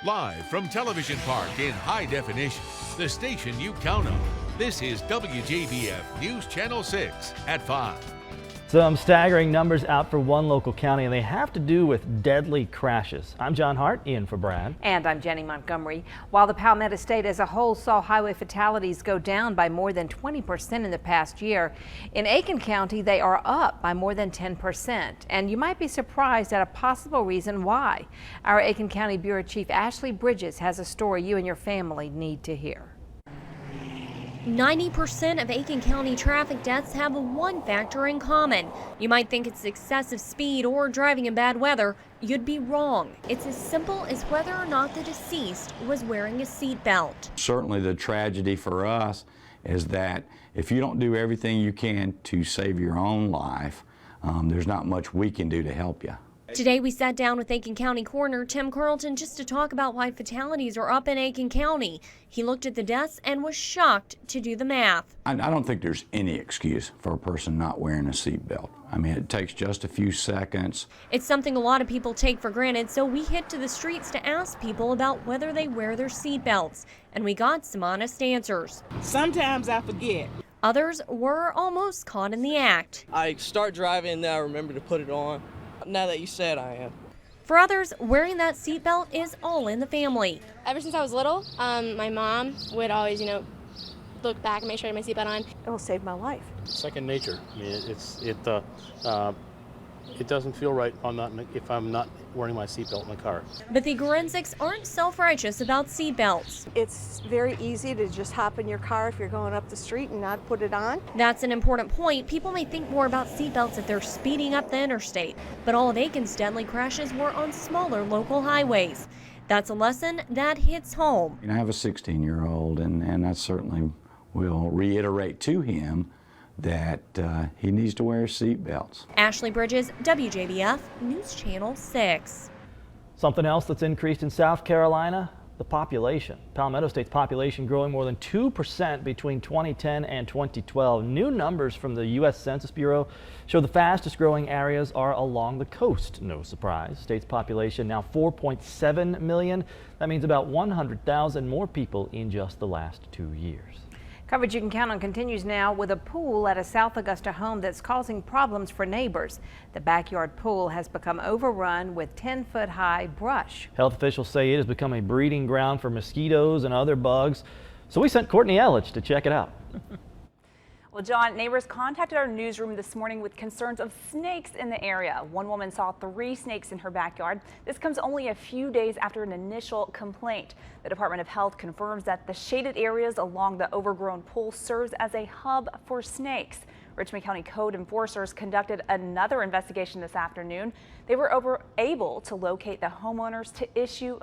Live from Television Park in high definition, the station you count on. This is WJBF News Channel 6 at 5. Some staggering numbers out for one local county, and they have to do with deadly crashes. I'm John Hart, in for Brad. And I'm Jenny Montgomery. While the Palmetto State as a whole saw highway fatalities go down by more than 20% in the past year, in Aiken County they are up by more than 10%. And you might be surprised at a possible reason why. Our Aiken County Bureau Chief Ashley Bridges has a story you and your family need to hear. 90% of Aiken County traffic deaths have one factor in common. You might think it's excessive speed or driving in bad weather. You'd be wrong. It's as simple as whether or not the deceased was wearing a seatbelt. Certainly the tragedy for us is that if you don't do everything you can to save your own life, there's not much we can do to help you. Today we sat down with Aiken County Coroner Tim Carlton just to talk about why fatalities are up in Aiken County. He looked at the deaths and was shocked to do the math. I don't think there's any excuse for a person not wearing a seatbelt. I mean, it takes just a few seconds. It's something a lot of people take for granted, so we hit to the streets to ask people about whether they wear their seatbelts, and we got some honest answers. Sometimes I forget. Others were almost caught in the act. I start driving and then I remember to put it on. Now that you said I am. For others, wearing that seatbelt is all in the family. Ever since I was little, my mom would always, look back and make sure I had my seatbelt on. It will save my life. Second nature. I mean, it doesn't feel right if I'm not wearing my seatbelt in the car. But the Gorenzics aren't self-righteous about seatbelts. It's very easy to just hop in your car if you're going up the street and not put it on. That's an important point. People may think more about seatbelts if they're speeding up the interstate, but all of Aiken's deadly crashes were on smaller local highways. That's a lesson that hits home. I have a 16-year-old, and I certainly will reiterate to him that he needs to wear seatbelts. Ashley Bridges, WJBF News Channel 6. Something else that's increased in South Carolina, the population. Palmetto State's population growing more than 2% between 2010 and 2012. New numbers from the U.S. Census Bureau show the fastest growing areas are along the coast. No surprise. State's population now 4.7 million. That means about 100,000 more people in just the last 2 years. Coverage you can count on continues now with a pool at a South Augusta home that's causing problems for neighbors. The backyard pool has become overrun with 10-foot-high brush. Health officials say it has become a breeding ground for mosquitoes and other bugs. So we sent Courtney Ellich to check it out. Well, John, neighbors contacted our newsroom this morning with concerns of snakes in the area. One woman saw 3 snakes in her backyard. This comes only a few days after an initial complaint. The Department of Health confirms that the shaded areas along the overgrown pool serves as a hub for snakes. Richmond County code enforcers conducted another investigation this afternoon. They were able to locate the homeowners to issue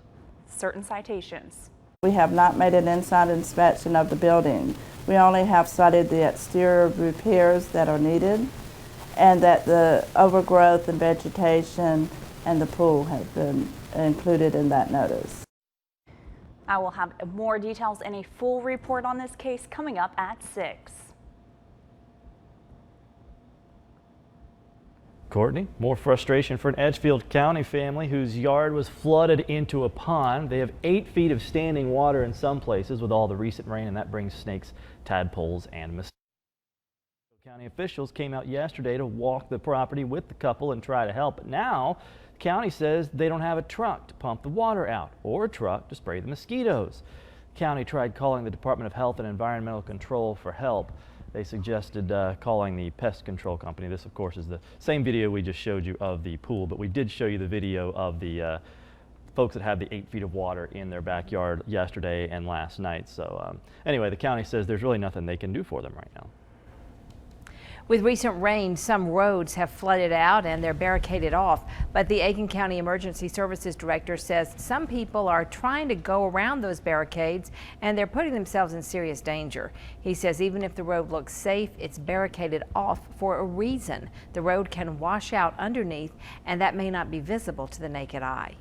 certain citations. We have not made an inside inspection of the building. We only have cited the exterior repairs that are needed, and that the overgrowth and vegetation and the pool have been included in that notice. I will have more details and a full report on this case coming up at 6. Courtney, more frustration for an Edgefield County family whose yard was flooded into a pond. They have 8 feet of standing water in some places with all the recent rain, and that brings snakes, tadpoles, and mosquitoes. County officials came out yesterday to walk the property with the couple and try to help. But now, the county says they don't have a truck to pump the water out or a truck to spray the mosquitoes. The county tried calling the Department of Health and Environmental Control for help. They suggested calling the pest control company. This, of course, is the same video we just showed you of the pool, but we did show you the video of the folks that had the 8 feet of water in their backyard yesterday and last night. So anyway, the county says there's really nothing they can do for them right now. With recent rain, some roads have flooded out and they're barricaded off, but the Aiken County Emergency Services Director says some people are trying to go around those barricades and they're putting themselves in serious danger. He says even if the road looks safe, it's barricaded off for a reason. The road can wash out underneath and that may not be visible to the naked eye.